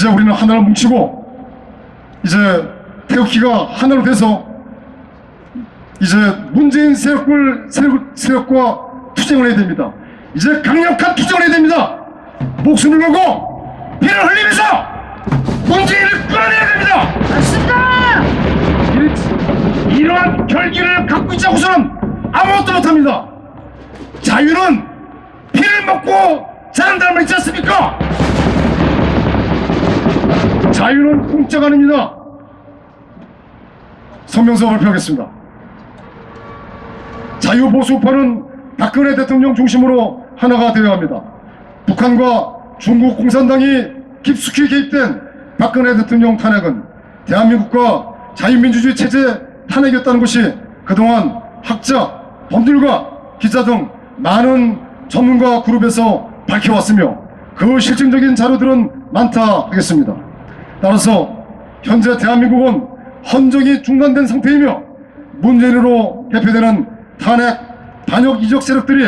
이제 우리는 하나를 뭉치고 이제 태극기가 하나로 돼서 이제 문재인 세력과 투쟁을 해야 됩니다. 이제 강력한 투쟁을 해야 됩니다. 목숨을 걸고 피를 흘리면서 문재인을 끌어내야 됩니다. 맞습니다. 이러한 결기를 갖고 있지 않고서는 아무것도 못합니다. 자유는 피를 먹고 자란다는 말 있지 않습니까? 자유는 공짜가 아닙니다. 성명서 발표하겠습니다. 자유보수파는 박근혜 대통령 중심으로 하나가 되어야 합니다. 북한과 중국 공산당이 깊숙이 개입된 박근혜 대통령 탄핵은 대한민국과 자유민주주의 체제 탄핵이었다는 것이 그동안 학자, 법률가, 기자 등 많은 전문가 그룹에서 밝혀왔으며 그 실증적인 자료들은 많다 하겠습니다. 따라서 현재 대한민국은 헌정이 중단된 상태이며 문재인으로 대표되는 탄핵, 반역 이적 세력들이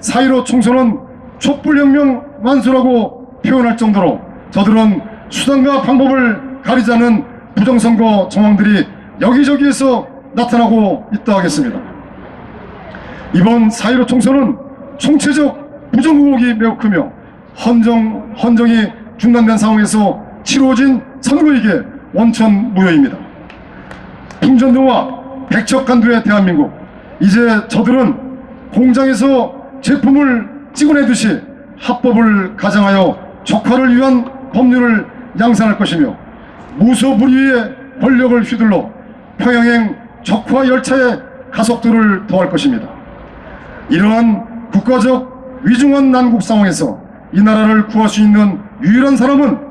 4.15 총선은 촛불혁명 완수라고 표현할 정도로 저들은 수단과 방법을 가리지 않는 부정선거 정황들이 여기저기에서 나타나고 있다 하겠습니다. 이번 4.15 총선은 총체적 부정의혹이 매우 크며 헌정이 중단된 상황에서 치루어진 선거이기에 원천무효입니다. 풍전등화 백척간두의 대한민국, 이제 저들은 공장에서 제품을 찍어내듯이 합법을 가장하여 적화를 위한 법률을 양산할 것이며 무소불위의 권력을 휘둘러 평양행 적화 열차의 가속도를 더할 것입니다. 이러한 국가적 위중한 난국 상황에서 이 나라를 구할 수 있는 유일한 사람은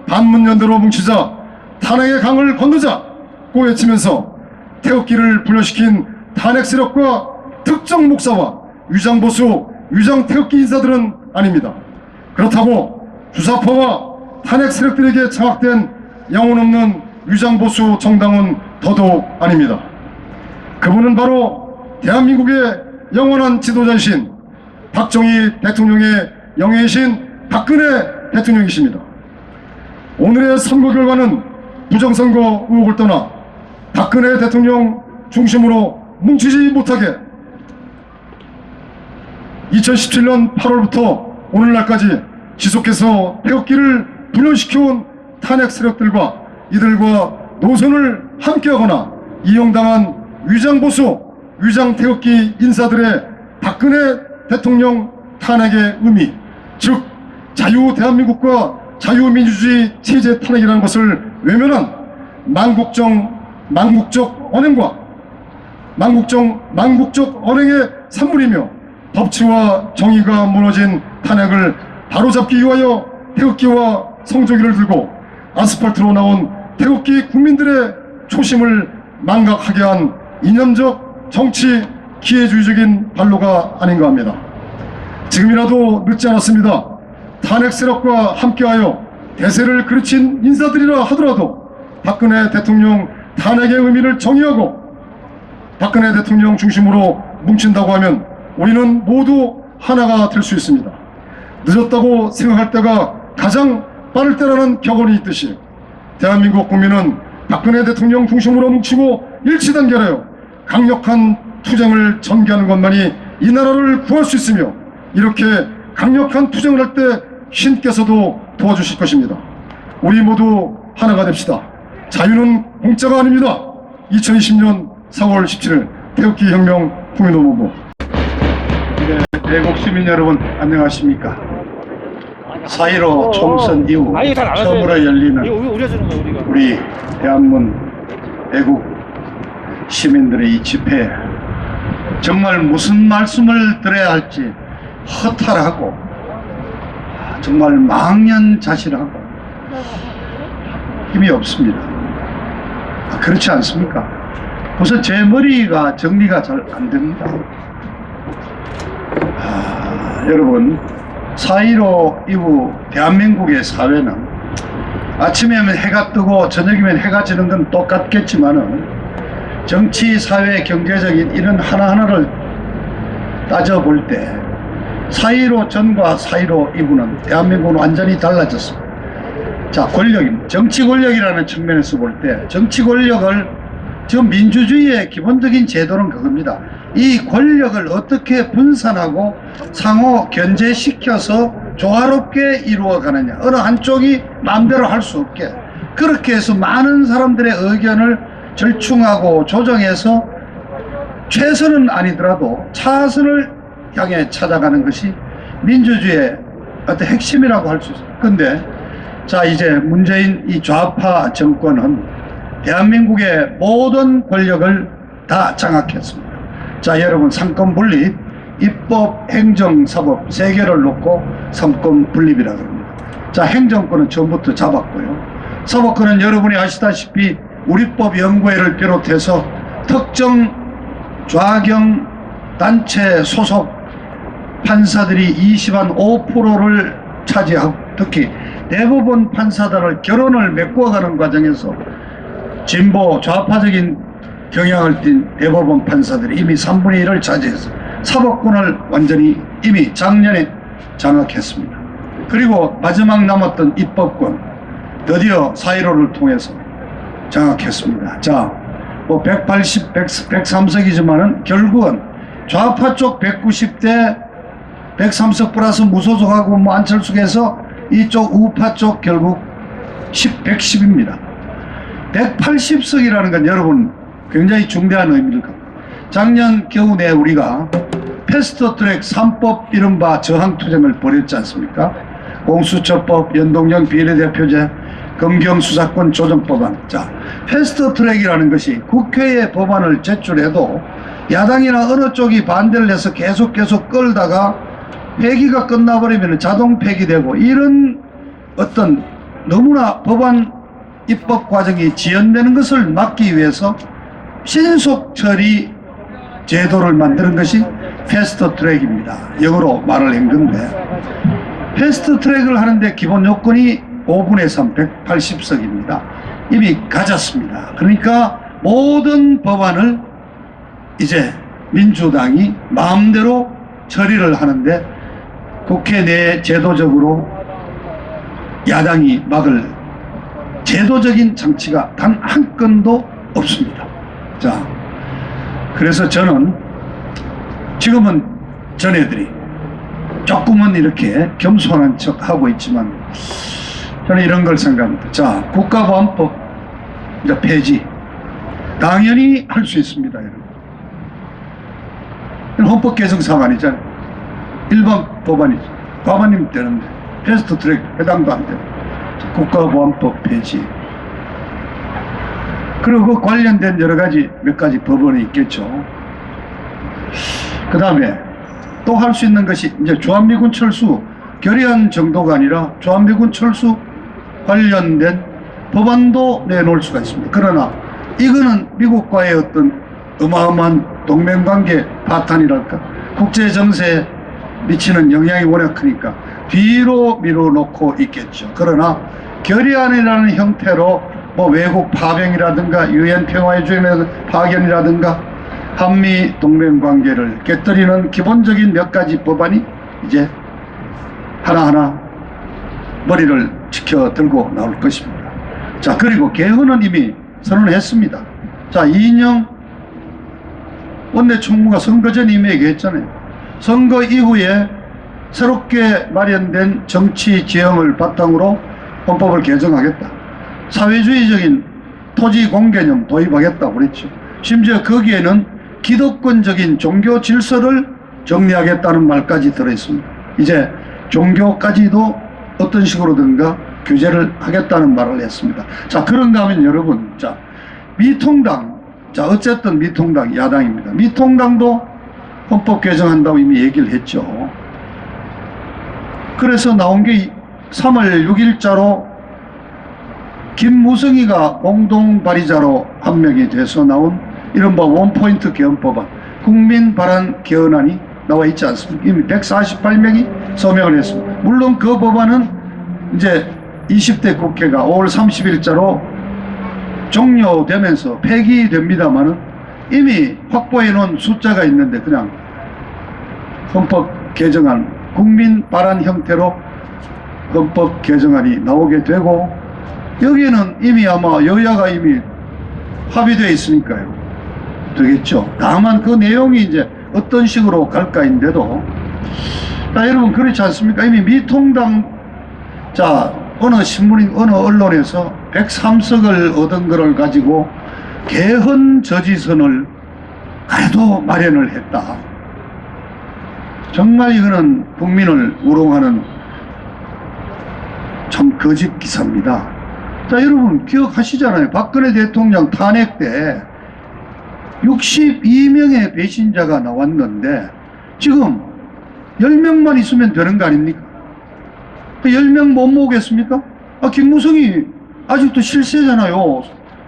반문연대로 뭉치자, 탄핵의 강을 건너자 고 외치면서 태극기를 분열시킨 탄핵 세력과 특정 목사와 위장보수, 위장태극기 인사들은 아닙니다. 그렇다고 주사파와 탄핵 세력들에게 장악된 영혼 없는 위장보수 정당은 더더욱 아닙니다. 그분은 바로 대한민국의 영원한 지도자이신 박정희 대통령의 영예이신 박근혜 대통령이십니다. 오늘의 선거 결과는 부정선거 의혹을 떠나 박근혜 대통령 중심으로 뭉치지 못하게 2017년 8월부터 오늘날까지 지속해서 태극기를 분열시켜온 탄핵 세력들과 이들과 노선을 함께하거나 이용당한 위장보수, 위장태극기 인사들의 박근혜 대통령 탄핵의 의미, 즉 자유 대한민국과 자유민주주의 체제 탄핵이라는 것을 외면한 망국적 언행의 산물이며 법치와 정의가 무너진 탄핵을 바로잡기 위하여 태극기와 성조기를 들고 아스팔트로 나온 태극기 국민들의 초심을 망각하게 한 이념적 정치 기회주의적인 발로가 아닌가 합니다. 지금이라도 늦지 않았습니다. 탄핵 세력과 함께하여 대세를 그르친 인사들이라 하더라도 박근혜 대통령 탄핵의 의미를 정의하고 박근혜 대통령 중심으로 뭉친다고 하면 우리는 모두 하나가 될 수 있습니다. 늦었다고 생각할 때가 가장 빠를 때라는 격언이 있듯이 대한민국 국민은 박근혜 대통령 중심으로 뭉치고 일치단결하여 강력한 투쟁을 전개하는 것만이 이 나라를 구할 수 있으며 이렇게 강력한 투쟁을 할 때 신께서도 도와주실 것입니다. 우리 모두 하나가 됩시다. 자유는 공짜가 아닙니다. 2020년 4월 17일 태극기 혁명 국민운동본부. 애국 시민 여러분 안녕하십니까. 4.15 총선 이후 처음으로 열리는 우리 대한민 애국 시민들의 이 집회, 정말 무슨 말씀을 드려야 할지 허탈하고 정말 망연자실하고 힘이 없습니다. 그렇지 않습니까? 우선 제 머리가 정리가 잘 안 됩니다. 여러분, 4.15 이후 대한민국의 사회는 아침에면 해가 뜨고 저녁이면 해가 지는 건 똑같겠지만은 정치, 사회, 경제적인 이런 하나하나를 따져볼 때 4.15 전과 4.15 이후는 대한민국은 완전히 달라졌습니다. 자, 권력입니다. 정치 권력이라는 측면에서 볼 때 정치 권력을 지금 민주주의의 기본적인 제도는 그겁니다. 이 권력을 어떻게 분산하고 상호 견제시켜서 조화롭게 이루어가느냐. 어느 한쪽이 마음대로 할 수 없게 그렇게 해서 많은 사람들의 의견을 절충하고 조정해서 최선은 아니더라도 차선을 향해 찾아가는 것이 민주주의의 어떤 핵심이라고 할 수 있어요. 근데 자, 이제 문재인 이 좌파 정권은 대한민국의 모든 권력을 다 장악했습니다. 자, 여러분, 상권 분립, 입법, 행정, 사법 세 개를 놓고 상권 분립이라고 합니다. 자, 행정권은 처음부터 잡았고요. 사법권은 여러분이 아시다시피 우리법 연구회를 비롯해서 특정 좌경 단체 소속 판사들이 25%를 차지하고 특히 대법원 판사들을 결혼을 메꿔가는 과정에서 진보 좌파적인 경향을 띤 대법원 판사들이 이미 3분의 1을 차지해서 사법권을 완전히 이미 작년에 장악했습니다. 그리고 마지막 남았던 입법권 드디어 4.15를 통해서 장악했습니다. 자, 뭐 180, 103석이지만은 결국은 좌파 쪽 190대 103석 플러스 무소속하고 뭐 안철수에서 이쪽 우파 쪽 결국 110입니다. 180석이라는 건 여러분 굉장히 중대한 의미를 갖고 작년 겨우내 우리가 패스트트랙 3법 이른바 저항투쟁을 벌였지 않습니까? 공수처법, 연동형 비례대표제, 검경수사권 조정법안. 자, 패스트트랙이라는 것이 국회에 법안을 제출해도 야당이나 어느 쪽이 반대를 해서 계속 끌다가 폐기가 끝나버리면 자동 폐기되고 이런 어떤 너무나 법안 입법 과정이 지연되는 것을 막기 위해서 신속 처리 제도를 만드는 것이 패스트 트랙입니다. 영어로 말을 한 건데 패스트 트랙을 하는데 기본 요건이 5분의 3, 180석입니다. 이미 가졌습니다. 그러니까 모든 법안을 이제 민주당이 마음대로 처리를 하는데 국회 내 제도적으로 야당이 막을 제도적인 장치가 단 한 건도 없습니다. 자, 그래서 저는 지금은 전애들이 조금은 이렇게 겸손한 척 하고 있지만 저는 이런 걸 생각합니다. 자, 국가보안법 이제 폐지 당연히 할 수 있습니다. 여러분. 헌법 개정 사안이잖아요. 일반 법안이죠. 과반이면 되는데 패스트 트랙 해당도 안 돼요. 국가보안법 폐지. 그리고 그 관련된 여러 가지 몇 가지 법원이 있겠죠. 그 다음에 또 할 수 있는 것이 이제 주한미군 철수 결의안 정도가 아니라 주한미군 철수 관련된 법안도 내놓을 수가 있습니다. 그러나 이거는 미국과의 어떤 어마어마한 동맹관계 파탄이랄까 국제 정세에 미치는 영향이 워낙 크니까 뒤로 밀어놓고 있겠죠. 그러나 결의안이라는 형태로 뭐 외국 파병이라든가 유엔 평화유엔의 파견이라든가 한미 동맹관계를 깨뜨리는 기본적인 몇 가지 법안이 이제 하나하나 머리를 지켜 들고 나올 것입니다. 자, 그리고 개헌은 이미 선언했습니다. 자, 이인영 원내총무가 선거 전에 이미 얘기했잖아요. 선거 이후에 새롭게 마련된 정치 지형을 바탕으로 헌법을 개정하겠다. 사회주의적인 토지 공개념 도입하겠다고 그랬죠. 심지어 거기에는 기득권적인 종교 질서를 정리하겠다는 말까지 들어있습니다. 이제 종교까지도 어떤 식으로든가 규제를 하겠다는 말을 했습니다. 자, 그런가 하면 여러분, 자, 미통당, 자, 어쨌든 미통당 야당입니다. 미통당도 헌법 개정한다고 이미 얘기를 했죠. 그래서 나온 게 3월 6일자로 김무성이가 공동 발의자로 한 명이 돼서 나온 이른바 원포인트 개헌법안, 국민 발안 개헌안이 나와 있지 않습니까? 이미 148명이 서명을 했습니다. 물론 그 법안은 이제 20대 국회가 5월 30일자로 종료되면서 폐기됩니다만은 이미 확보해 놓은 숫자가 있는데 그냥 헌법 개정안, 국민 발안 형태로 헌법 개정안이 나오게 되고 여기는 이미 아마 여야가 이미 합의되어 있으니까요. 되겠죠. 다만 그 내용이 이제 어떤 식으로 갈까인데도, 자, 여러분 그렇지 않습니까? 이미 미통당, 자, 어느 신문인 어느 언론에서 103석을 얻은 것을 가지고 개헌 저지선을 그래도 마련을 했다. 정말 이거는 국민을 우롱하는 참 거짓 기사입니다. 자, 여러분 기억하시잖아요. 박근혜 대통령 탄핵 때 62명의 배신자가 나왔는데 지금 10명만 있으면 되는 거 아닙니까? 10명 못 모으겠습니까? 김무성이 아직도 실세잖아요.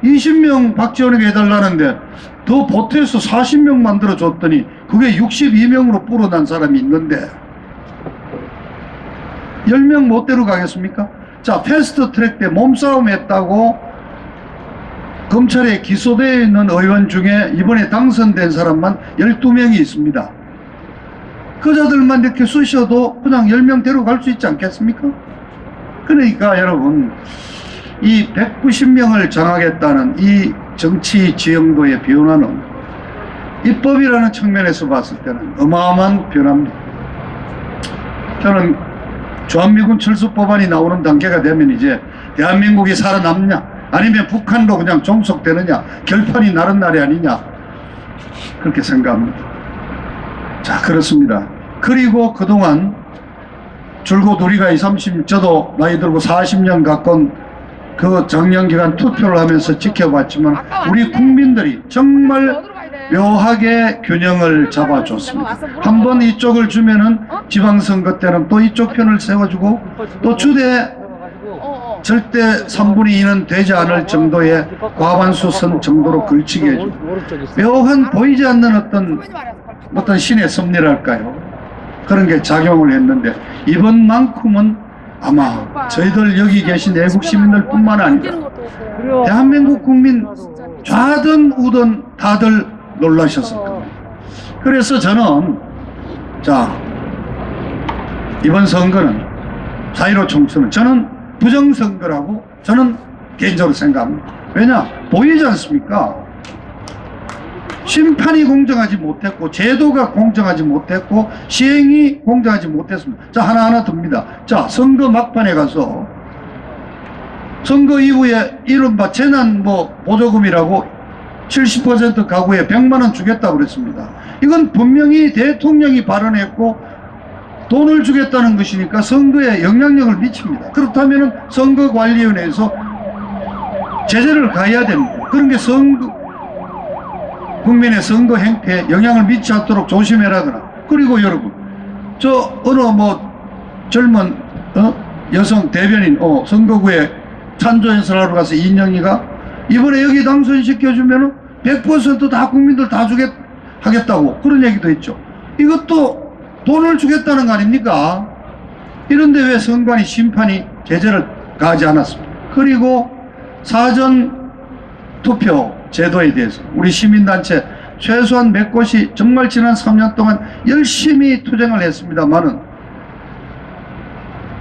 20명 박지원에게 해달라는데 더 보태서 40명 만들어줬더니 그게 62명으로 불어난 사람이 있는데 10명 못 데려가겠습니까? 자, 패스트트랙 때 몸싸움 했다고 검찰에 기소되어 있는 의원 중에 이번에 당선된 사람만 12명이 있습니다. 그자들만 이렇게 쑤셔도 그냥 10명 데려갈 수 있지 않겠습니까? 그러니까 여러분, 이 190명을 정하겠다는 이 정치 지형도의 변화는 입법이라는 측면에서 봤을 때는 어마어마한 변화입니다. 저는 주한미군 철수법안이 나오는 단계가 되면 이제 대한민국이 살아남냐 아니면 북한도 그냥 종속되느냐 결판이 나는 날이 아니냐 그렇게 생각합니다. 자, 그렇습니다. 그리고 그동안 줄곧 우리가 30, 저도 나이 들고 40년 가까운 그 정년기간 투표를 하면서 지켜봤지만 우리 국민들이 정말 묘하게 균형을 잡아줬습니다. 한번 이쪽을 주면은 지방선거 때는 또 이쪽 편을 세워주고 또 주대 절대 3분의 2는 되지 않을 정도의 과반수 선 정도로 걸치게 해주고 묘한 보이지 않는 어떤 신의 섭리랄까요? 그런 게 작용을 했는데 이번만큼은 아마 저희들 여기 계신 애국 시민들 뿐만 아니라 대한민국 국민 좌든 우든 다들 놀라셨을 겁니다. 그래서 저는 자, 이번 선거는 4.15 총선은 저는 부정선거라고 저는 개인적으로 생각합니다. 왜냐? 보이지 않습니까? 심판이 공정하지 못했고 제도가 공정하지 못했고 시행이 공정하지 못했습니다. 자, 하나하나 듭니다. 자, 선거 막판에 가서 선거 이후에 이른바 재난 보조금이라고 70% 가구에 100만 원 주겠다고 그랬습니다. 이건 분명히 대통령이 발언했고 돈을 주겠다는 것이니까 선거에 영향력을 미칩니다. 그렇다면 선거관리위원회에서 제재를 가해야 됩니다. 그런 게 국민의 선거 행태에 영향을 미치지 않도록 조심해라거나. 그리고 여러분, 저 어느 젊은 여성 대변인 선거구에 찬조 연설하러 가서 이인영이가 이번에 여기 당선시켜주면 100% 국민들 다 하겠다고 그런 얘기도 했죠. 이것도 돈을 주겠다는 거 아닙니까? 이런데 왜 선관위 심판이 제재를 가하지 않았습니까? 그리고 사전 투표 제도에 대해서 우리 시민단체 최소한 몇 곳이 정말 지난 3년 동안 열심히 투쟁을 했습니다만은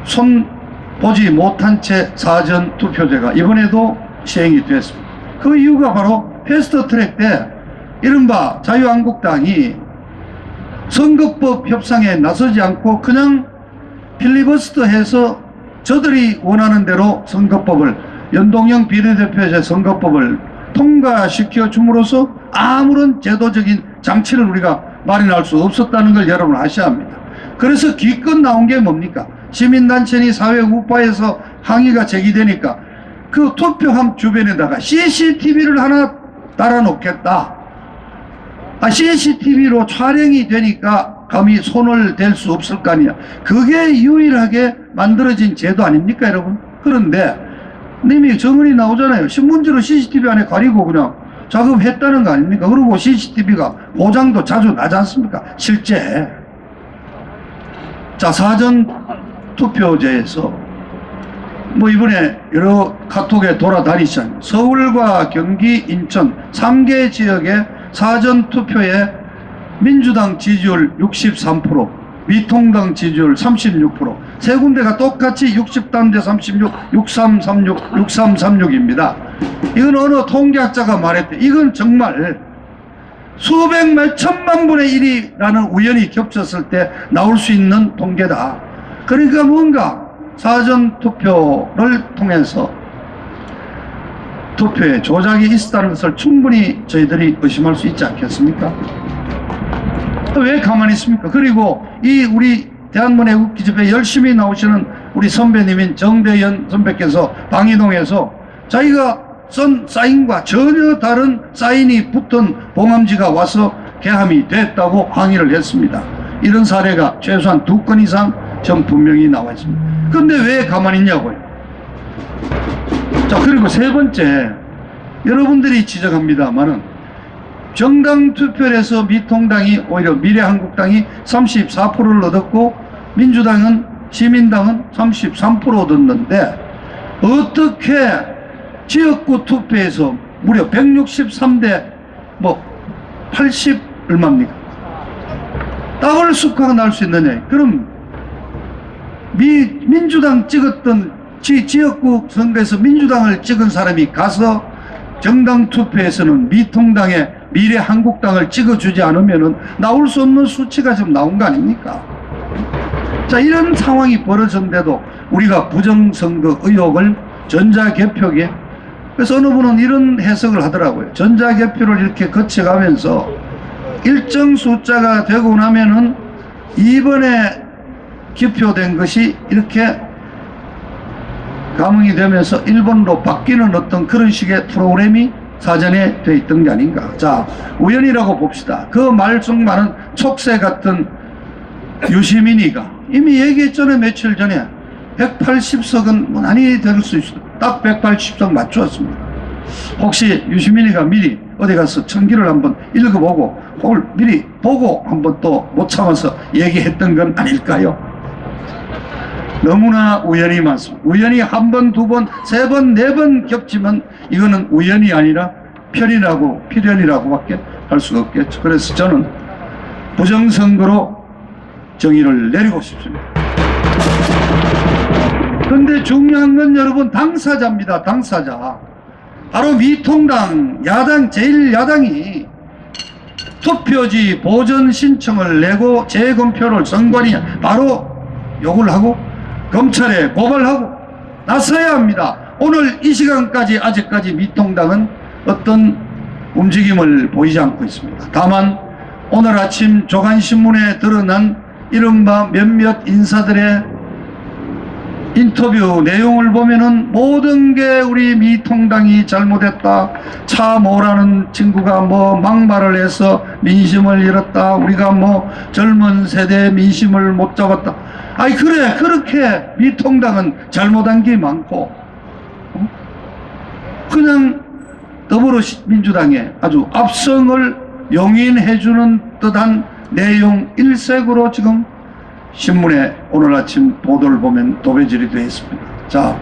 손 보지 못한 채 사전 투표제가 이번에도 시행이 됐습니다. 그 이유가 바로 패스트트랙 때 이른바 자유한국당이 선거법 협상에 나서지 않고 그냥 필리버스터해서 저들이 원하는 대로 선거법을 연동형 비례대표제 선거법을 통과시켜 줌으로써 아무런 제도적인 장치를 우리가 마련할 수 없었다는 걸 여러분 아셔야 합니다. 그래서 기껏 나온 게 뭡니까? 시민단체니 사회 우파에서 항의가 제기되니까 그 투표함 주변에다가 CCTV를 하나 달아놓겠다. CCTV로 촬영이 되니까 감히 손을 댈 수 없을 거 아니야. 그게 유일하게 만들어진 제도 아닙니까, 여러분? 그런데 이미 정언이 나오잖아요. 신문지로 CCTV 안에 가리고 그냥 작업했다는 거 아닙니까? 그리고 CCTV가 보장도 자주 나지 않습니까? 실제. 자, 사전 투표제에서 이번에 여러 카톡에 돌아다니잖아요. 서울과 경기, 인천 3개 지역의 사전 투표에 민주당 지지율 63%, 미통당 지지율 36%, 세 군데가 똑같이 63대 36, 6336, 6336입니다. 이건 어느 통계학자가 말했대. 이건 정말 수백 몇 천만 분의 1이라는 우연이 겹쳤을 때 나올 수 있는 통계다. 그러니까 뭔가 사전 투표를 통해서 투표에 조작이 있었다는 것을 충분히 저희들이 의심할 수 있지 않겠습니까? 왜 가만히 있습니까? 그리고 이 우리 대한민국 애국기집에 열심히 나오시는 우리 선배님인 정대현 선배께서 방이동에서 자기가 쓴 사인과 전혀 다른 사인이 붙은 봉함지가 와서 개함이 됐다고 항의를 했습니다. 이런 사례가 최소한 2건 이상 전 분명히 나와 있습니다. 그런데 왜 가만히 있냐고요? 자, 그리고 세 번째, 여러분들이 지적합니다만은 정당 투표에서 미통당이 오히려 미래한국당이 34%를 얻었고 민주당은 시민당은 33% 얻었는데 어떻게 지역구 투표에서 무려 163대 80 얼마입니까? 더블 스코어가 날 수 있느냐? 그럼 민주당 찍었던 지역구 선거에서 민주당을 찍은 사람이 가서 정당 투표에서는 미통당의 미래한국당을 찍어주지 않으면 나올 수 없는 수치가 좀 나온 거 아닙니까? 자, 이런 상황이 벌어졌는데도 우리가 부정선거 의혹을 전자개표에, 그래서 어느 분은 이런 해석을 하더라고요. 전자개표를 이렇게 거쳐가면서 일정 숫자가 되고 나면은 이번에 기표된 것이 이렇게 감흥이 되면서 1번으로 바뀌는 어떤 그런 식의 프로그램이 사전에 돼 있던 게 아닌가. 자, 우연이라고 봅시다. 그 말썽 많은 촉새 같은 유시민이가 이미 얘기했잖아요. 며칠 전에 180석은 무난히 될 수 있어. 딱 180석 맞추었습니다. 혹시 유시민이가 미리 어디 가서 청기를 한번 읽어보고 혹은 미리 보고 한번 또 못 참아서 얘기했던 건 아닐까요? 너무나 우연이 많습니다. 우연이 한 번, 두 번, 세 번, 네 번 겹치면 이거는 우연이 아니라 필연이라고밖에 할 수가 없겠죠. 그래서 저는 부정선거로 정의를 내리고 싶습니다. 그런데 중요한 건 여러분 당사자입니다. 당사자. 바로 미통당 야당 제1야당이 투표지 보전 신청을 내고 재검표를 선관위 바로 요구를 하고 검찰에 고발하고 나서야 합니다. 오늘 이 시간까지 아직까지 미통당은 어떤 움직임을 보이지 않고 있습니다. 다만 오늘 아침 조간신문에 드러난 이른바 몇몇 인사들의 인터뷰 내용을 보면은 모든 게 우리 미통당이 잘못했다. 차 모라는 친구가 막말을 해서 민심을 잃었다. 우리가 젊은 세대의 민심을 못 잡았다. 아니 그래, 그렇게 미통당은 잘못한 게 많고 그냥 더불어민주당의 아주 압승을 용인해주는 듯한 내용 일색으로 지금 신문에 오늘 아침 보도를 보면 도배질이 되어 있습니다. 자,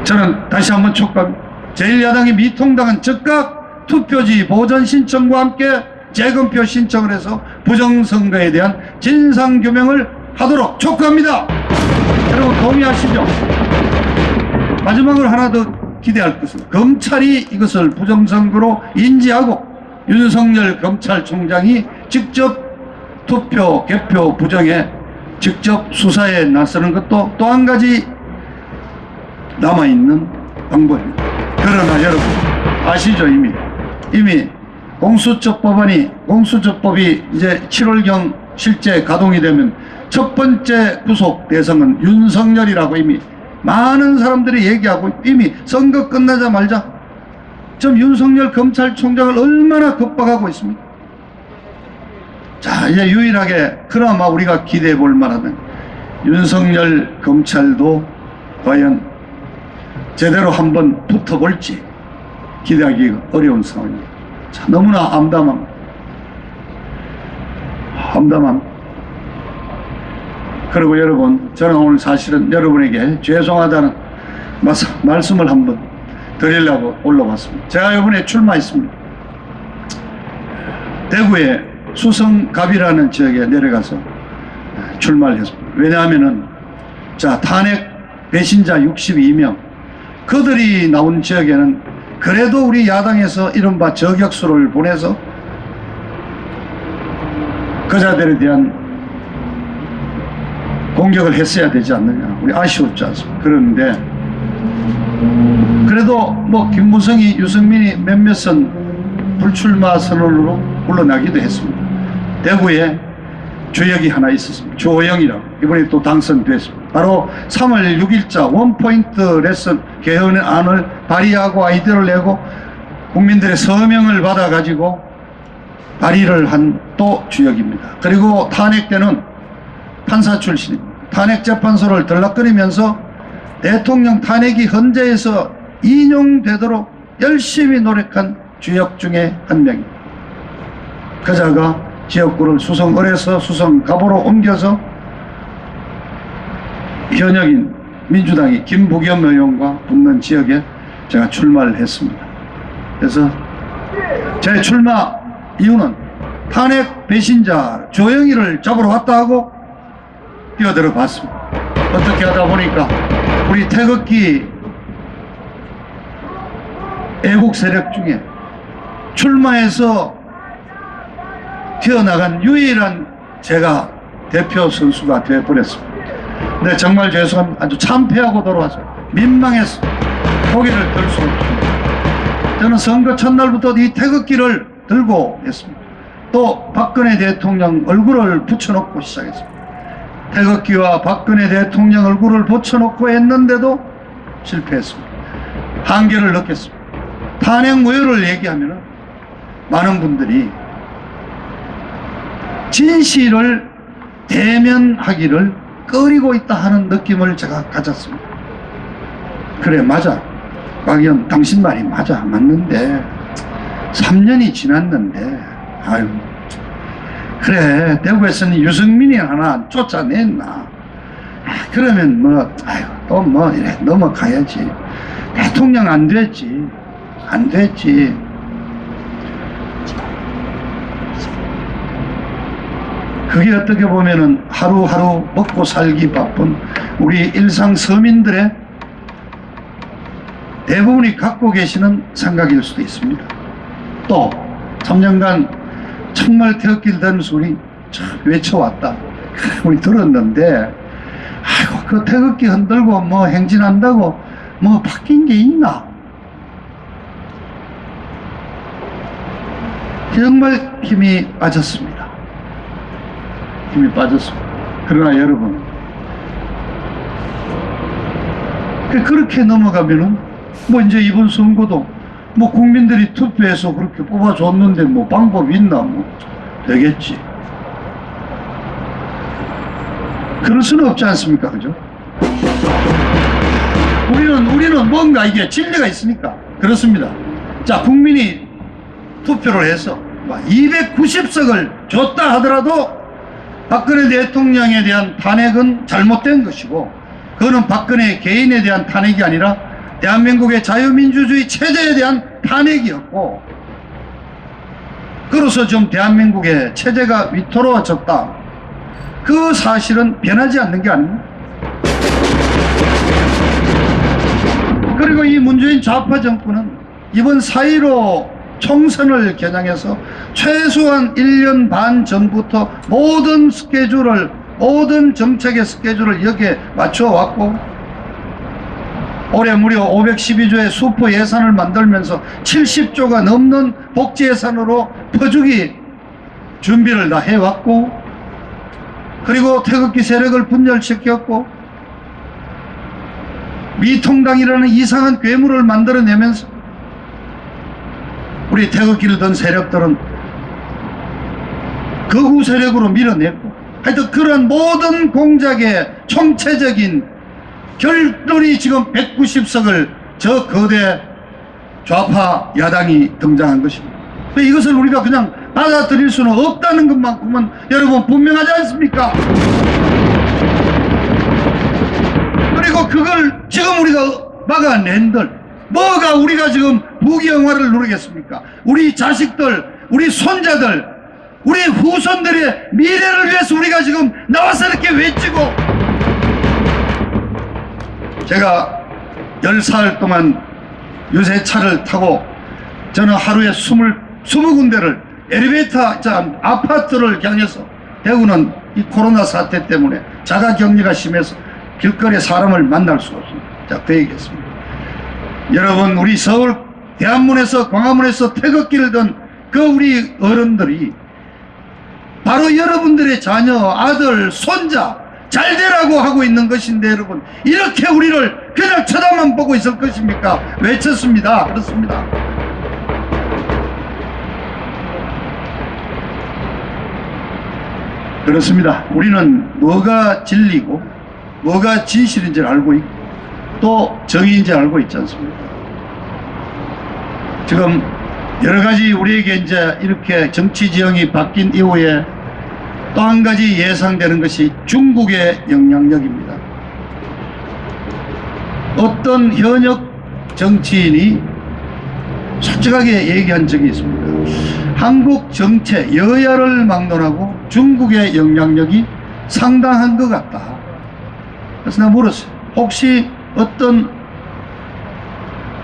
저는 다시 한번 촉구합니다. 제1야당이 미통당은 즉각 투표지 보전 신청과 함께 재검표 신청을 해서 부정선거에 대한 진상규명을 하도록 촉구합니다. 여러분 동의하시죠? 마지막으로 하나 더 기대할 것은 검찰이 이것을 부정선거로 인지하고 윤석열 검찰총장이 직접 투표 개표 부정에 직접 수사에 나서는 것도 또 한 가지 남아있는 방법입니다. 그러나 여러분 아시죠? 이미 공수처법이 이제 7월경 실제 가동이 되면 첫 번째 구속 대상은 윤석열이라고 이미 많은 사람들이 얘기하고 이미 선거 끝나자마자 지금 윤석열 검찰총장을 얼마나 겁박하고 있습니까? 자, 이제 유일하게 그나마 우리가 기대해 볼 만한 윤석열 검찰도 과연 제대로 한번 붙어볼지 기대하기 어려운 상황입니다. 자, 너무나 암담합니다. 그리고 여러분, 저는 오늘 사실은 여러분에게 죄송하다는 말씀을 한번 드리려고 올라왔습니다. 제가 이번에 출마했습니다. 대구에 수성갑이라는 지역에 내려가서 출마를 했습니다. 왜냐하면은 자, 탄핵 배신자 62명 그들이 나온 지역에는 그래도 우리 야당에서 이른바 저격수를 보내서 그자들에 대한 공격을 했어야 되지 않느냐. 우리 아쉬웠지 않습니까? 그런데 그래도 뭐 김무성이 유승민이 몇몇은 불출마 선언으로 물러나기도 했습니다. 대구에 주역이 하나 있었습니다. 조영이라고. 이번에 또 당선됐습니다. 바로 3월 6일자 원포인트 레슨 개헌안을 발의하고 아이디어를 내고 국민들의 서명을 받아가지고 발의를 한 또 주역입니다. 그리고 탄핵 때는 판사 출신입니다. 탄핵 재판소를 들락거리면서 대통령 탄핵이 헌재에서 인용되도록 열심히 노력한 주역 중에 한 명입니다. 그자가 지역구를 수성을에서 수성갑으로 옮겨서 현역인 민주당이 김부겸 의원과 붙는 지역에 제가 출마를 했습니다. 그래서 제 출마 이유는 탄핵 배신자 조영희를 잡으러 왔다 하고 뛰어들어 봤습니다. 어떻게 하다 보니까 우리 태극기 애국 세력 중에 출마해서 튀어나간 유일한 제가 대표 선수가 되어버렸습니다. 근데 정말 죄송합니다. 아주 참패하고 돌아왔어요. 민망해서 고개를 들 수 없습니다. 저는 선거 첫날부터 이 태극기를 들고 했습니다. 또 박근혜 대통령 얼굴을 붙여놓고 시작했습니다. 태극기와 박근혜 대통령 얼굴을 붙여놓고 했는데도 실패했습니다. 한계를 느꼈습니다. 탄핵 무효를 얘기하면 많은 분들이 진실을 대면하기를 꺼리고 있다 하는 느낌을 제가 가졌습니다. 그래, 맞아. 박의원 당신 말이 맞아. 맞는데 3년이 지났는데 아유, 그래, 대구에서는 유승민이 하나 쫓아냈나. 그러면 뭐 아유, 또 뭐 이래 넘어가야지. 대통령 안 됐지. 안 됐지. 그게 어떻게 보면은 하루하루 먹고 살기 바쁜 우리 일상 서민들의 대부분이 갖고 계시는 생각일 수도 있습니다. 또 3년간 정말 태극기를 들면서 우리 외쳐왔다. 우리 들었는데 아이고 그 태극기 흔들고 뭐 행진한다고 뭐 바뀐 게 있나? 정말 힘이 빠졌습니다. 힘이 빠졌습니다. 그러나 여러분, 그렇게 넘어가면은 뭐 이제 이번 선거도 뭐 국민들이 투표해서 그렇게 뽑아줬는데 뭐 방법이 있나? 뭐 되겠지. 그럴 수는 없지 않습니까? 그죠? 우리는 뭔가 이게 진리가 있으니까 그렇습니다. 자, 국민이 투표를 해서 290석을 줬다 하더라도 박근혜 대통령에 대한 탄핵은 잘못된 것이고, 그거는 박근혜 개인에 대한 탄핵이 아니라 대한민국의 자유민주주의 체제에 대한 탄핵이었고, 그로서 좀 대한민국의 체제가 위태로워졌다. 그 사실은 변하지 않는 게 아닙니다. 그리고 이 문재인 좌파 정권은 이번 4.15 총선을 겨냥해서 최소한 1년 반 전부터 모든 스케줄을, 모든 정책의 스케줄을 여기에 맞춰왔고, 올해 무려 512조의 슈퍼 예산을 만들면서 70조가 넘는 복지 예산으로 퍼주기 준비를 다 해왔고, 그리고 태극기 세력을 분열시켰고, 미통당이라는 이상한 괴물을 만들어내면서 우리 태극기를 든 세력들은 극우 세력으로 밀어냈고, 하여튼 그런 모든 공작의 총체적인 결론이 지금 190석을 저 거대 좌파 야당이 등장한 것입니다. 이것을 우리가 그냥 받아들일 수는 없다는 것만큼은 여러분 분명하지 않습니까? 그리고 그걸 지금 우리가 막아낸들, 뭐가 우리가 지금 부귀영화를 누리겠습니까? 우리 자식들, 우리 손자들, 우리 후손들의 미래를 위해서 우리가 지금 나와서 이렇게 외치고, 제가 10살 동안 유세차를 타고 저는 하루에 20군데를 엘리베이터, 아파트를 향해서, 대구는 이 코로나 사태 때문에 자가격리가 심해서 길거리에 사람을 만날 수가 없습니다. 자, 그 얘기했습니다. 여러분, 우리 서울 대한문에서 광화문에서 태극기를 든 그 우리 어른들이 바로 여러분들의 자녀, 아들, 손자 잘 되라고 하고 있는 것인데, 여러분, 이렇게 우리를 그냥 쳐다만 보고 있을 것입니까? 외쳤습니다. 그렇습니다. 그렇습니다. 우리는 뭐가 진리고 뭐가 진실인지 알고 있고 또 정의인지 알고 있지 않습니까? 지금 여러 가지 우리에게 이제 이렇게 정치 지형이 바뀐 이후에 또 한 가지 예상되는 것이 중국의 영향력입니다. 어떤 현역 정치인이 솔직하게 얘기한 적이 있습니다. 한국 정체, 여야를 막론하고 중국의 영향력이 상당한 것 같다. 그래서 내가 물었어요. 혹시 어떤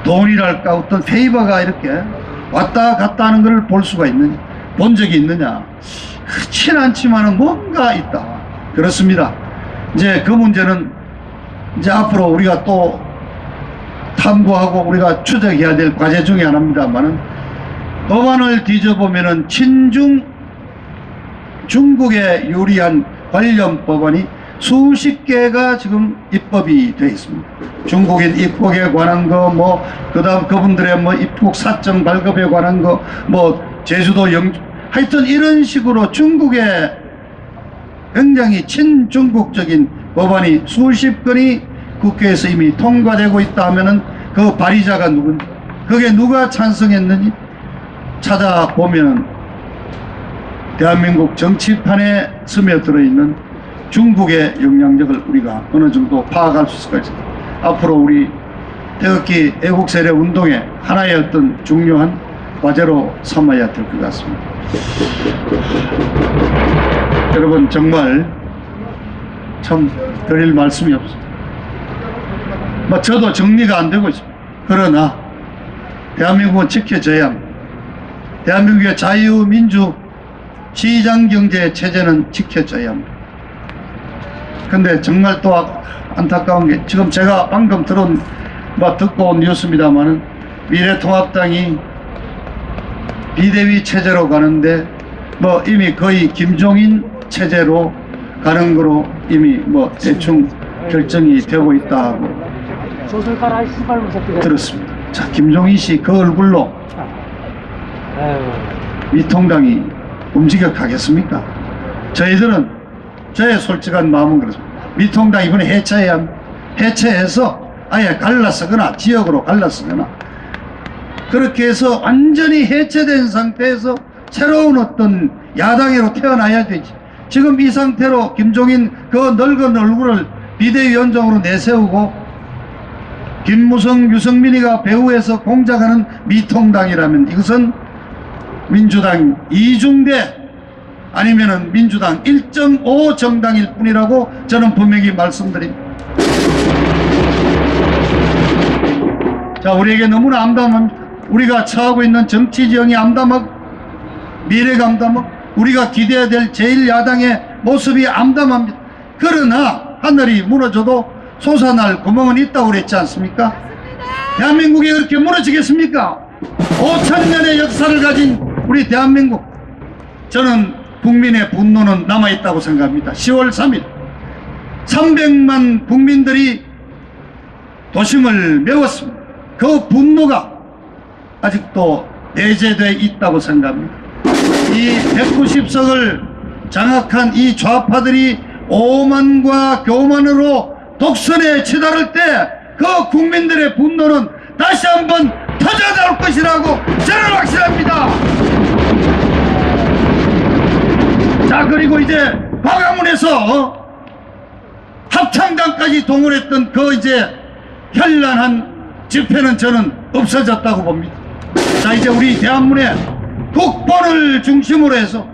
돈이랄까, 어떤 페이버가 이렇게 왔다 갔다 하는 걸 볼 수가 있느냐, 본 적이 있느냐. 그렇진 않지만은 뭔가 있다. 그렇습니다. 이제 그 문제는 이제 앞으로 우리가 또 탐구하고 우리가 추적해야 될 과제 중에 하나입니다만은, 법안을 뒤져보면은 중국에 유리한 관련 법안이 수십 개가 지금 입법이 되어 있습니다. 중국인 입국에 관한 거, 그 다음 그분들의 입국 사정 발급에 관한 거, 제주도 하여튼 이런 식으로 중국에 굉장히 친중국적인 법안이 수십 건이 국회에서 이미 통과되고 있다 하면은 그 발의자가 누군지, 그게 누가 찬성했는지 찾아보면은 대한민국 정치판에 스며들어 있는 중국의 영향력을 우리가 어느 정도 파악할 수 있을 것입니다. 앞으로 우리 태극기 애국세력 운동의 하나의 어떤 중요한 과제로 삼아야 될 것 같습니다. 여러분, 정말 참 드릴 말씀이 없습니다. 저도 정리가 안 되고 있습니다. 그러나 대한민국은 지켜져야 합니다. 대한민국의 자유민주 시장경제 체제는 지켜져야 합니다. 근데 정말 또 안타까운 게, 지금 제가 방금 듣고 온 뉴스입니다만은, 미래통합당이 비대위 체제로 가는데 이미 거의 김종인 체제로 가는 거로 이미 대충 결정이 되고 있다 하고 들었습니다. 자, 김종인 씨 그 얼굴로 미통당이 움직여 가겠습니까? 저희들은, 저의 솔직한 마음은 그렇습니다. 미통당 이번에 해체해서 아예 갈라서거나 지역으로 갈라서거나 그렇게 해서 완전히 해체된 상태에서 새로운 어떤 야당으로 태어나야 되지. 지금 이 상태로 김종인 그 늙은 얼굴을 비대위원장으로 내세우고 김무성, 유승민이가 배후에서 공작하는 미통당이라면 이것은 민주당 이중대 아니면은 민주당 1.5 정당일 뿐이라고 저는 분명히 말씀드립니다. 자, 우리에게 너무나 암담합니다. 우리가 처하고 있는 정치 지형이 암담하고 미래가 암담하고 우리가 기대해야 될 제1야당의 모습이 암담합니다. 그러나 하늘이 무너져도 솟아날 구멍은 있다고 그랬지 않습니까? 대한민국이 그렇게 무너지겠습니까? 5,000년의 역사를 가진 우리 대한민국, 저는 국민의 분노는 남아있다고 생각합니다. 10월 3일 300만 국민들이 도심을 메웠습니다. 그 분노가 아직도 내재되어 있다고 생각합니다. 이 190석을 장악한 이 좌파들이 오만과 교만으로 독선에 치달을 때 그 국민들의 분노는 다시 한번 터져나올 것이라고 저는 확신합니다. 자, 그리고 이제 광화문에서 합창단까지 동원했던 그 이제 현란한 집회는 저는 없어졌다고 봅니다. 자, 이제 우리 대한민국의 국본을 중심으로 해서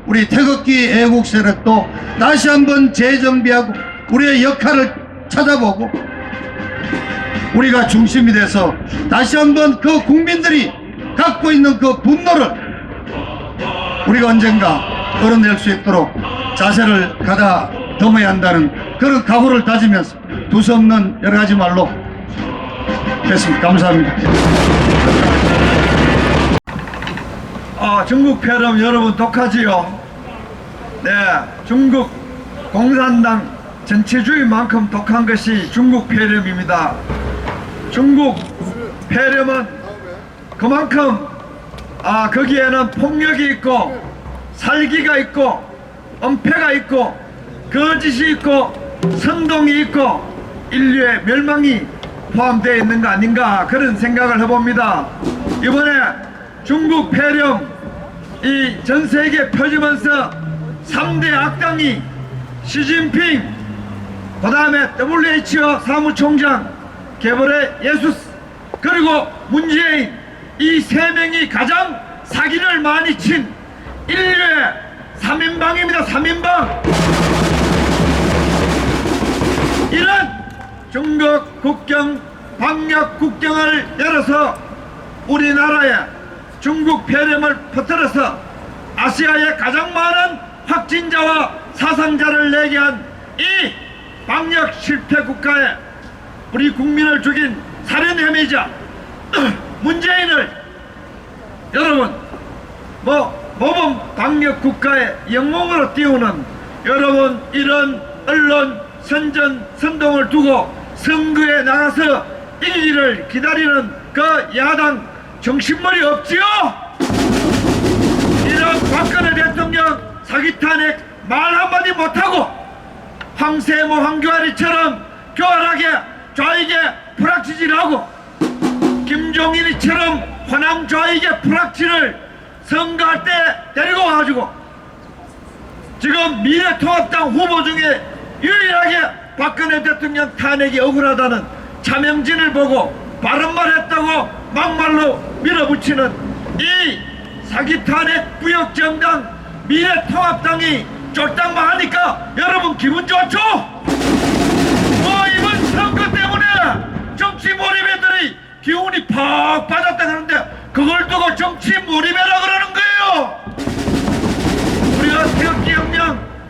우리 태극기 애국 세력도 다시 한번 재정비하고 우리의 역할을 찾아보고 우리가 중심이 돼서 다시 한번 그 국민들이 갖고 있는 그 분노를 우리가 언젠가 끌어낼 수 있도록 자세를 가다듬어야 한다는 그런 각오를 다지면서 두서없는 여러 가지 말로 했습니다. 감사합니다. 중국 폐렴 여러분 독하지요? 네, 중국 공산당 전체주의만큼 독한 것이 중국 폐렴입니다. 중국 폐렴은 그만큼 거기에는 폭력이 있고 살기가 있고 엄폐가 있고 거짓이 있고 선동이 있고 인류의 멸망이 포함되어 있는 거 아닌가 그런 생각을 해봅니다. 이번에 중국 폐렴 이 전 세계에 펴지면서 3대 악당이 시진핑, 그 다음에 WHO 사무총장, 개벌의 예수스, 그리고 문재인, 이 세 명이 가장 사기를 많이 친 인류의 3인방입니다. 3인방. 이런 중국 국경, 방역 국경을 열어서 우리나라에 중국 폐렴을 퍼뜨려서 아시아에 가장 많은 확진자와 사상자를 내게 한 이 방역 실패 국가에 우리 국민을 죽인 살인 혐의자 문재인을 여러분 모범 방역 국가의 영웅으로 띄우는 여러분 이런 언론 선동을 두고 선거에 나가서 이기기를 기다리는 그 야당 정신머리 없지요? 이런 박근혜 대통령 사기 탄핵 말 한마디 못하고 황세모 황교안이처럼 교활하게 좌익에 불확지질하고 김종인이처럼 호남 좌익의 불확지를 선거할 때 데리고 와가지고 지금 미래통합당 후보 중에 유일하게 박근혜 대통령 탄핵이 억울하다는 차명진을 보고 바른말 했다고 막말로 밀어붙이는 이 사기 탄핵 부역정당 미래통합당이 쫄딱만 하니까 여러분 기분 좋죠? 이번 선거 때문에 정치 몰입애들이 기운이 팍 빠졌다 그러는데 그걸 두고 정치 몰입해라 그러는 거예요. 우리가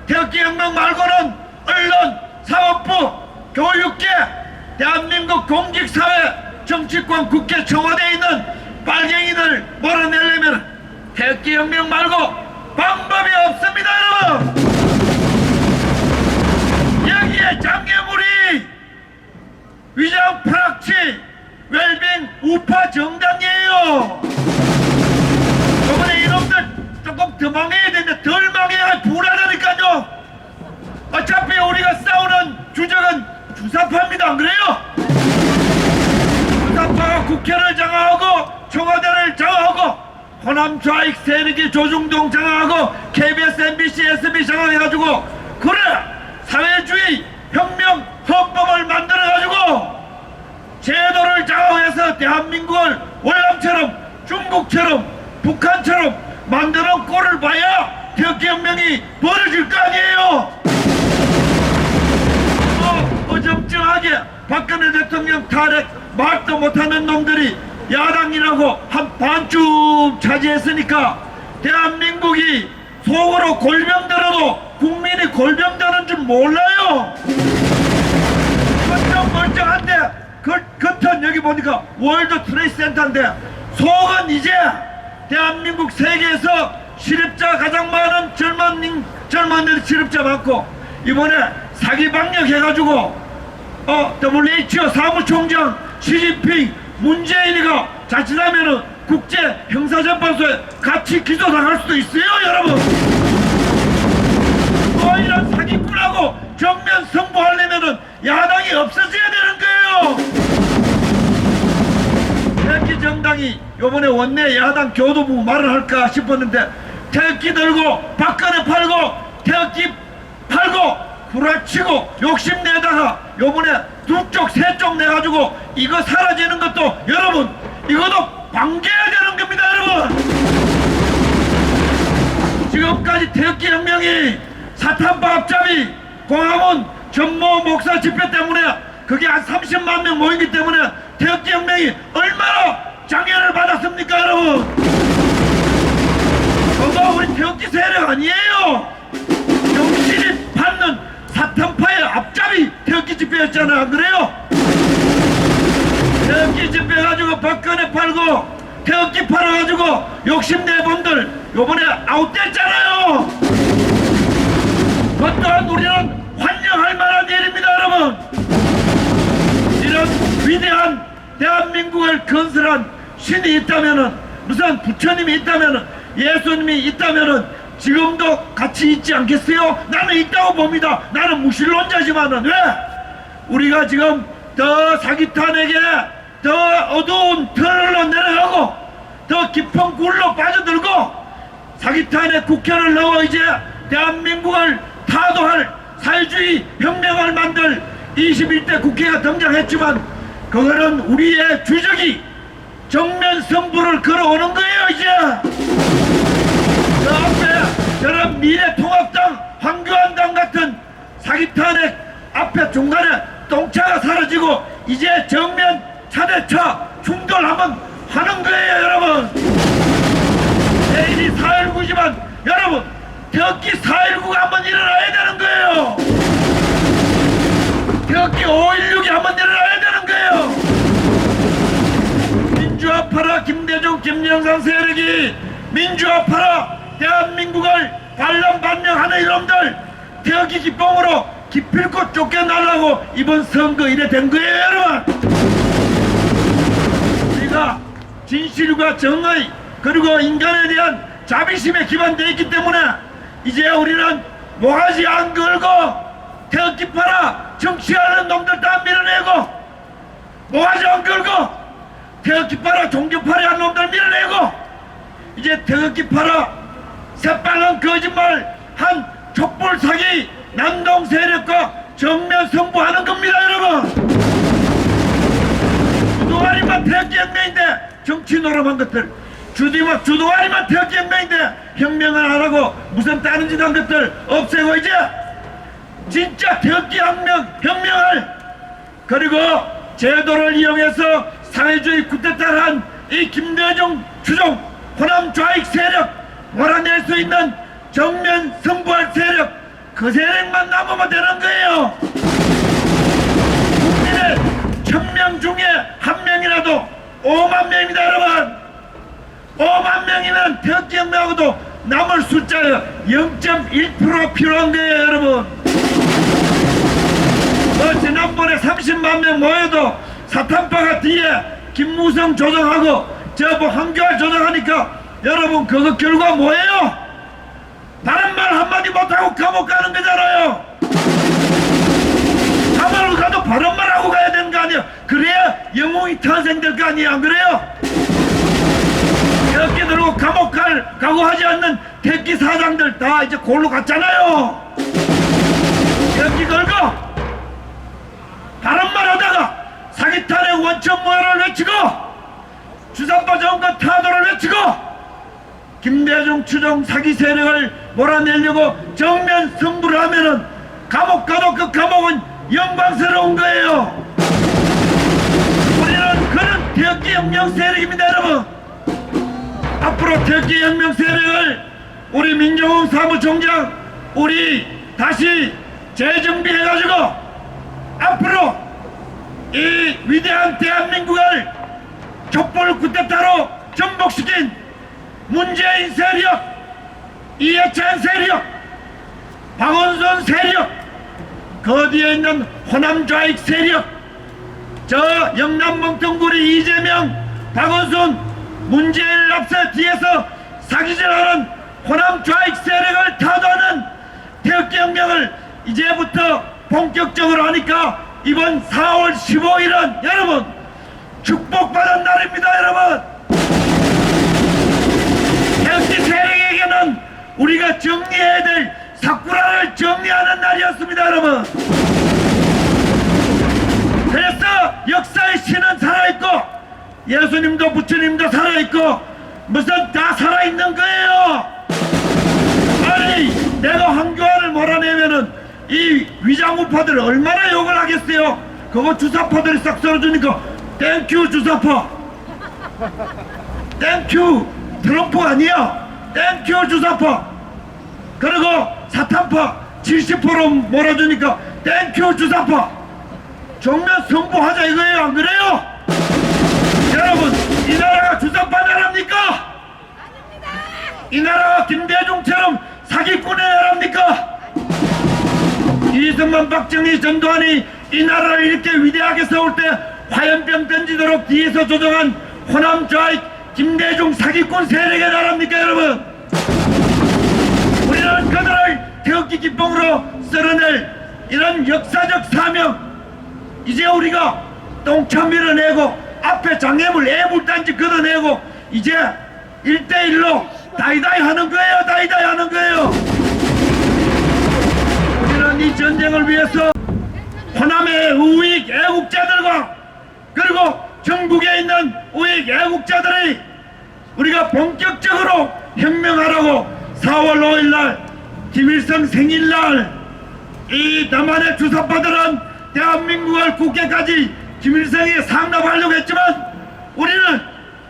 태극기혁명 말고는 언론, 사법부, 교육계, 대한민국 공직사회, 정치권, 국회, 청와대에 있는 빨갱이들 몰아내려면 태극기혁명 말고 방법이 없습니다. 여러분 여기에 장애물이 위장 프락치 웰빙 우파 정당이에요. 저번에 이놈들 조금 더 망해야 되는데 덜 망해야 불안하니까요. 어차피 우리가 싸우는 주적은 주사파입니다. 안 그래요? 주사파가 국회를 장악하고 청와대를 장악하고 호남 좌익 세력이 조중동 장악하고 KBS, MBC, SB 장악해가지고 그래 사회주의 혁명 헌법을 만들어가지고 제도를 장악해서 대한민국을 월남처럼 중국처럼 북한처럼 만드는 꼴을 봐야 태극기혁명이 벌어질 거 아니에요. 어정쩡하게 박근혜 대통령 탄핵 말도 못하는 놈들이 야당이라고 한 반쯤 차지했으니까 대한민국이 속으로 골병들어도 국민이 골병되는 줄 몰라요. 겉은 멀쩡한데 겉은 여기 보니까 월드 트레이드 센터인데 속은 이제 대한민국 세계에서 실업자 가장 많은 젊은이들 실업자 많고 이번에 사기 방역 해가지고 WHO 사무총장 시진핑 문재인이가 자칫하면은 국제 형사재판소에 같이 기소당할 수도 있어요. 여러분 이런 사기꾼하고 정면 승부하려면은 야당이 없어져야 되는 거예요. 태극기 정당이 요번에 원내 야당 교도부 말을 할까 싶었는데 태극기 들고 박근혜 팔고 태극기 팔고 구라치고 욕심내다가 요번에 두 쪽 세 쪽 내가지고 이거 사라지는 것도 여러분 이것도 방지해야 되는 겁니다. 여러분 지금까지 태극기 혁명이 사탄파 앞잡이 광화문 전모 목사 집회 때문에 그게 한 30만 명 모이기 때문에 태극기 혁명이 얼마나 장애를 받았습니까 여러분? 저도 우리 태극기 세력 아니에요. 정신이 받는 사탄파의 앞잡이 태극기 집회였잖아, 안 그래요? 태극기 집회 가지고 박근혜 팔고 태극기 팔아가지고 욕심내 분들 요번에 아웃됐잖아요. 그 또한 우리는 환영할 만한 일입니다 여러분. 이런 위대한 대한민국을 건설한 신이 있다면은, 무슨 부처님이 있다면은, 예수님이 있다면은 지금도 같이 있지 않겠어요? 나는 있다고 봅니다. 나는 무신론자지만은 왜? 우리가 지금 더 사기탄에게 더 어두운 터널로 내려가고 더 깊은 굴로 빠져들고 사기탄의 국회를 넣어 이제 대한민국을 타도할 사회주의 혁명을 만들 21대 국회가 등장했지만 그거는 우리의 주적이 정면 승부를 걸어오는 거예요 이제. 그 앞에 저런 미래통합당, 황교안당 같은 사기탄의 앞에 중간에 똥차가 사라지고 이제 정면 차대차 충돌 한번 하는 거예요 여러분. 내일이 4.19지만 여러분 태극기 4.19가 한번 일어나야 되는 거예요. 태극기 5.16이 한번 일어나야 되는 거예요. 민주화파라 김대중 김영삼 세력이 민주화파라 대한민국을 반란반명하는 이놈들 태극기 기봉으로 기필코 쫓겨나려고 이번 선거 이래 된 거예요 여러분. 우리가 진실과 정의 그리고 인간에 대한 자비심에 기반되어 있기 때문에 이제 우리는 모가지 안 걸고 태극기 팔아 정치하는 놈들 다 밀어내고, 모가지 안 걸고 태극기 팔아 종교팔이 하는 놈들 밀어내고, 이제 태극기 팔아 새빨간 거짓말 한 촛불 사기 난동 세력과 정면 승부하는 겁니다 여러분. 주도하리만 태극기 혁명인데 정치 노름한 것들, 주도하리만 태극기 혁명인데 혁명을 안 하고 무슨 다른 짓 한 것들 없애고 이제 진짜 태극기 혁명을 그리고 제도를 이용해서 사회주의 쿠데타를 한 이 김대중 추종 호남 좌익 세력 몰아낼 수 있는 정면 승부할 세력, 그 세력만 남으면 되는 거예요. 국민의 1000명 중에 한 명이라도 5만 명입니다 여러분. 5만 명이면 태극기 혁명하고도 남을 숫자가 0.1% 필요한 거예요 여러분. 지난번에 30만 명 모여도 사탄파가 뒤에 김무성 조정하고 저 뭐 한교안 조정하니까 여러분 그거 결과 뭐예요? 다른 말 한마디 못하고 감옥 가는 거잖아요. 감옥을 가도 바른 말하고 가야 되는 거 아니에요? 그래야 영웅이 탄생될 거 아니에요? 안 그래요? 이렇게 들고 감옥 가고 하지 않는 택기 사장들 다 이제 골로 갔잖아요. 이렇게 걸고 다른 말 하다가 사기탄의 원천 모여를 외치고 주사파 정권 타도를 외치고 김대중 추종 사기 세력을 몰아내려고 정면 승부를 하면은 감옥 가도 그 감옥은 영광스러운 거예요. 우리는 그런 태극기 혁명 세력입니다 여러분. 앞으로 태극기 혁명 세력을 우리 민정훈 사무총장 우리 다시 재정비해가지고 앞으로 이 위대한 대한민국을 촛불 쿠데타로 전복시킨 문재인 세력, 이해찬 세력, 박원순 세력, 그 뒤에 있는 호남 좌익 세력, 저 영남 멍텅구리 이재명, 박원순, 문재인을 앞서 뒤에서 사기질하는 호남 좌익 세력을 타도하는 태극기 혁명을 이제부터 본격적으로 하니까 이번 4월 15일은 여러분 축복받은 날입니다 여러분. 태극기 세력에게는 우리가 정리해야 될 사쿠라를 정리하는 날이었습니다 여러분. 그래서 역사의 신은 살아있고 예수님도 부처님도 살아있고 무슨 다 살아있는 거예요. 아니 내가 황교안을 몰아내면은 이 위장우파들 얼마나 욕을 하겠어요. 그거 주사파들이 싹 썰어주니까 땡큐 주사파, 땡큐 트럼프 아니야, 땡큐 주사파. 그리고 사탄파 70% 몰아주니까 땡큐 주사파. 정면 선포하자 이거예요, 안 그래요? 여러분, 이 나라가 주사파 나라입니까? 이 나라가 김대중처럼 사기꾼의 나라입니까? 이승만, 박정희, 전두환이 이 나라를 이렇게 위대하게 세울 때 화염병 던지도록 뒤에서 조종한 호남 좌익 김대중 사기꾼 세력의 나라입니까, 여러분? 우리는 그들을 태극기 깃봉으로 쓸어낼 이런 역사적 사명, 이제 우리가 똥차 밀어내고 앞에 장애물 애물단지 걷어내고 이제 1대1로 다이다이 하는 거예요. 다이다이 하는 거예요. 우리는 이 전쟁을 위해서 호남의 우익 애국자들과 그리고 전국에 있는 우익 애국자들이 우리가 본격적으로 혁명하라고 4월 5일날 김일성 생일날 이 남한의 주사파들은 대한민국을 국회까지 김일성이 상납하려고 했지만 우리는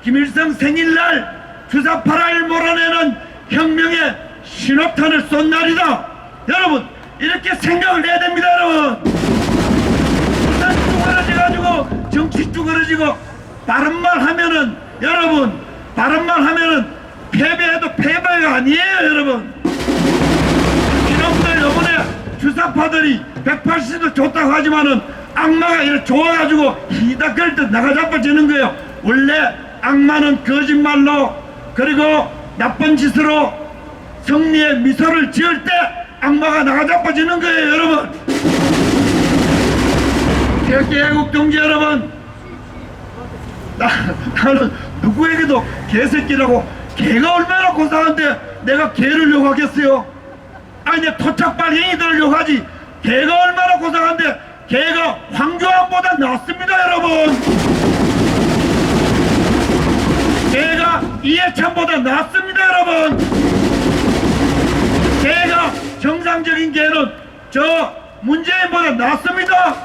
김일성 생일날 주사파를 몰아내는 혁명의 신호탄을 쏜 날이다. 여러분, 이렇게 생각을 해야 됩니다. 여러분, 부산 쭈그러져가지고 정치 쭈그러지고 바른말 하면은, 여러분, 바른말 하면은 패배해도 패배가 아니에요. 여러분, 이놈들 이번에 주사파들이 180도 좋다고 하지만은 악마가 이렇게 좋아가지고 히다끌 듯 나가자빠지는 거예요. 원래 악마는 거짓말로 그리고 나쁜 짓으로 승리의 미소를 지을 때 악마가 나가자빠지는 거예요. 여러분, 태극기 애국 동지 여러분, 나는 누구에게도 개새끼라고, 개가 얼마나 고상한데 내가 개를 욕하겠어요? 아니 내 토착발행이들을 욕하지, 개가 얼마나 고상한데 개가 황교안보다 낫습니다. 여러분, 개가 이해찬보다 낫습니다. 여러분, 개가 정상적인 개는 저 문재인보다 낫습니다.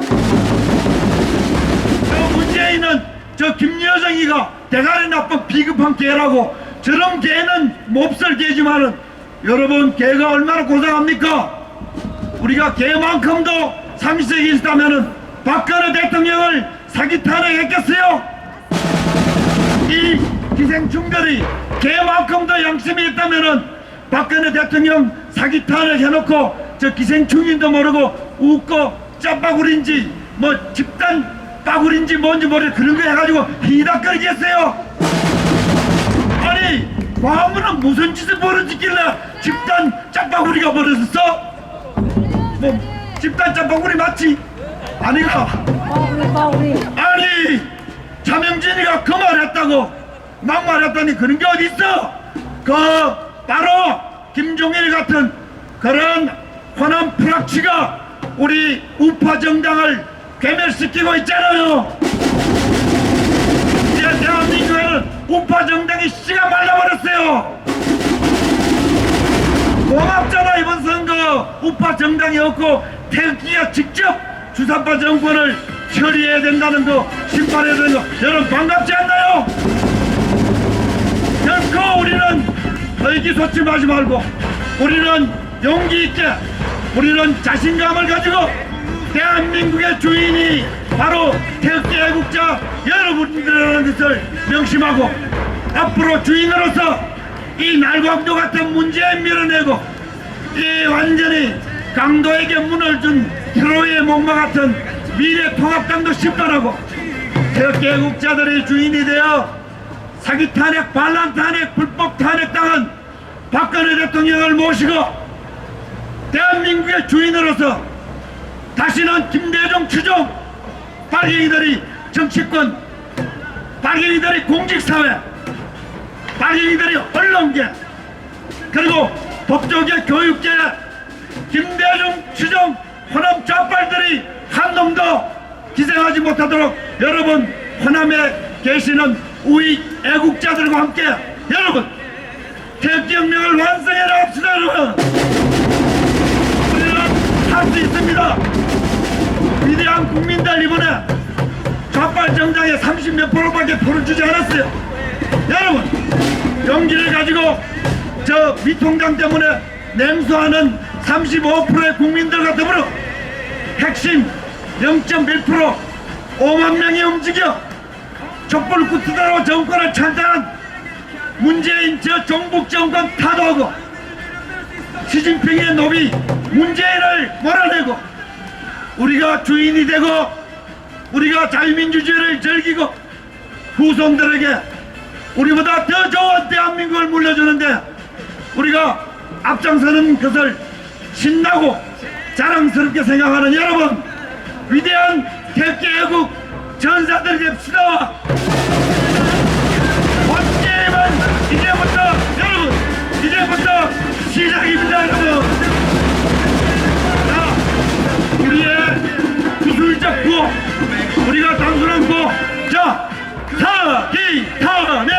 저 문재인은 저 김여정이가 대가리 나쁜 비급한 개라고, 저런 개는 몹쓸 개지만은 여러분, 개가 얼마나 고상합니까? 우리가 개만큼도 상식이 있다면은 박근혜 대통령을 사기 탄핵했겠어요? 이 기생충들이 개만큼도 양심이 있다면은 박근혜 대통령 사기 탄핵해놓고 저 기생충인도 모르고 웃고 짬바구리인지 뭐 집단 빠구리인지 뭔지 모르게 그런 거 해가지고 히닥거리겠어요? 아니 과학문은 무슨 짓을 벌어지길래 집단 짬바구리가 벌어졌어? 뭐 집단 짬바구리 맞지? 아니가? 아니 차명진이가 그 말했다고 막말했더니 그런 게 어딨어? 그 바로 김종일 같은 그런 호남 프락치가 우리 우파 정당을 괴멸시키고 있잖아요. 이제 대한민국에는 우파 정당이 씨가 말라버렸어요. 고맙잖아. 이번 선거 우파 정당이 없고 태극기가 직접 주사파 정권을 처리해야 된다는 거, 심판해야 되는 거, 여러분 반갑지 않나요? 결코 우리는 의기소침하지 말고 우리는 용기 있게, 우리는 자신감을 가지고 대한민국의 주인이 바로 태극기 애국자 여러분들이라는 것을 명심하고 앞으로 주인으로서 이 날광도 같은 문재인 밀어내고 이 완전히 강도에게 문을 준 트로이의 목마 같은 미래통합당도 심판하고 태극기 애국자들의 주인이 되어 사기 탄핵, 반란 탄핵, 불법 탄핵당한 박근혜 대통령을 모시고 대한민국의 주인으로서 다시는 김대중 추종, 빨갱이들이 정치권, 빨갱이들이 공직사회, 빨갱이들이 언론계, 그리고 법조계, 교육계, 김대중 추종 호남 좌빨들이 한 놈도 기생하지 못하도록 여러분 호남에 계시는 우익 애국자들과 함께 여러분 태극기혁명을 완성해 나갑시다 여러분. 우리는 할 수 있습니다. 위대한 국민들 이번에 좌빨 정당에 30몇 프로밖에 표를 주지 않았어요. 여러분 용기를 가지고 저 미통당 때문에 냉소하는 35%의 국민들과 더불어 핵심 0.1% 5만 명이 움직여 촛불 구투대로 정권을 찬탄한 문재인 저 종북 정권 타도하고 시진핑의 노비 문재인을 몰아내고 우리가 주인이 되고 우리가 자유민주주의를 즐기고 후손들에게 우리보다 더 좋은 대한민국을 물려주는데 우리가 앞장서는 것을 신나고 자랑스럽게 생각하는 여러분, 위대한 태극기 애국 전사들이 됩시다. 번개만 이제부터 여러분, 이제부터 시작입니다 여러분. 자, 우리의 구술적 구호, 우리가 단순한 구호, 자, 사기 탄핵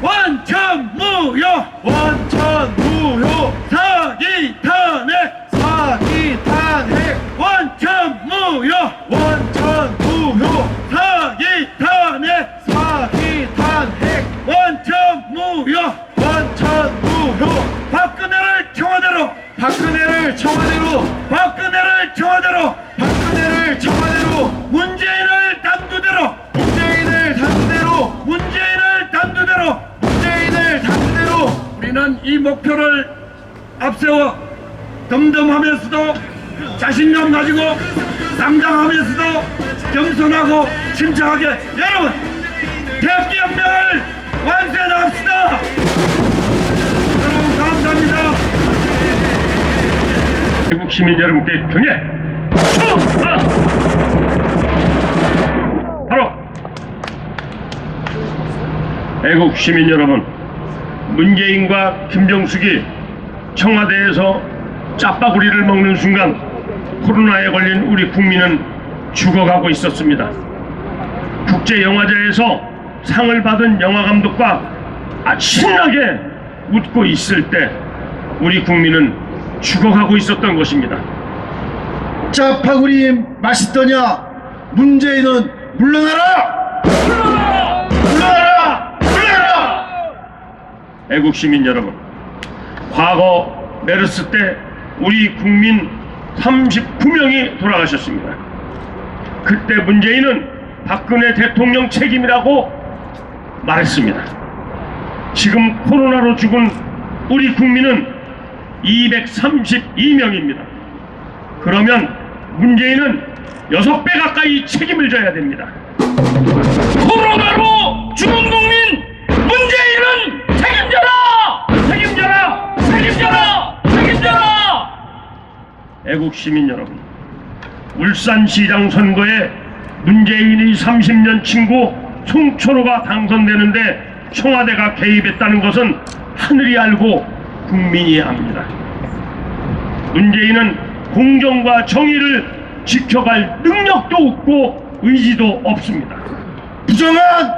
원천무효 원천무효 사기 탄핵 사기 탄핵 원천무효 원천무효 사기 탄핵 사기 탄핵 원천무효 원천무효 박근혜를 청와대로 박근혜를 청와대로 박근혜를 청와대로 박근혜를 청와대로 문재인을 단두대로 문재인을 단대로 문재인을 단두대로 문재인을 단대로 우리는 이 목표를 앞세워 덤덤하면서도 자신감 가지고 당당하면서도 겸손하고 침착하게 여러분 태극기 혁명을 완수해 나갑시다. 여러분 감사합니다. 대국 시민 여러분께 경례! 축하! 바로 애국 시민 여러분, 문재인과 김정숙이 청와대에서 짜파구리를 먹는 순간 코로나에 걸린 우리 국민은 죽어가고 있었습니다. 국제영화제에서 상을 받은 영화감독과 신나게 웃고 있을 때 우리 국민은 죽어가고 있었던 것입니다. 짜파구리 맛있더냐? 문재인은 물러나라! 물러나라! 물러나라! 애국 시민 여러분, 과거 메르스 때 우리 국민 39명이 돌아가셨습니다. 그때 문재인은 박근혜 대통령 책임이라고 말했습니다. 지금 코로나로 죽은 우리 국민은 232명입니다. 그러면 문재인은 6배 가까이 책임을 져야 됩니다. 코로나로 죽은 국민 문재인은 책임져라! 책임져라! 책임져라! 책임져라! 애국 시민 여러분, 울산시장 선거에 문재인의 30년 친구 송철호가 당선되는데 청와대가 개입했다는 것은 하늘이 알고 국민이 압니다. 문재인은 공정과 정의를 지켜갈 능력도 없고 의지도 없습니다. 부정한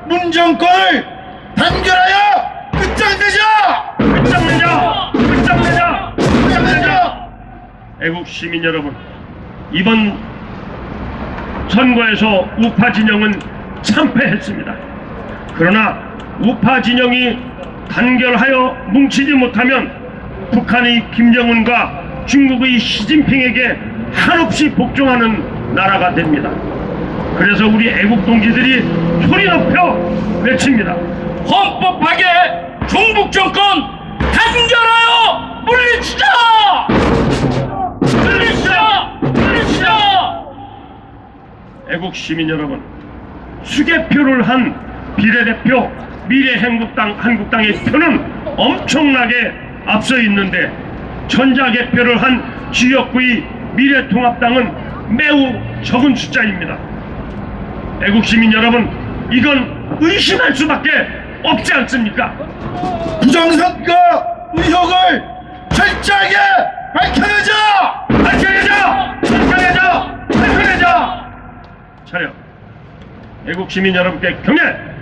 문정권을 단결하여 끝장내자! 끝장내자! 끝장내자! 끝장내자! 애국 시민 여러분, 이번 선거에서 우파 진영은 참패했습니다. 그러나 우파 진영이 단결하여 뭉치지 못하면 북한의 김정은과 중국의 시진핑에게 한없이 복종하는 나라가 됩니다. 그래서 우리 애국 동지들이 소리 높여 외칩니다. 헌법 파괴 종북 정권 단결하여 물리치자! 물리치자! 물리치자! 애국 시민 여러분, 수개표를 한 비례대표 한국당의 표는 엄청나게 앞서 있는데 전자개표를 한 지역구의 미래통합당은 매우 적은 숫자입니다. 애국시민 여러분, 이건 의심할 수밖에 없지 않습니까? 부정선거 의혹을 철저하게 밝혀내자! 밝혀내자! 밝혀내자! 밝혀내자! 차렷. 애국시민 여러분께 경례!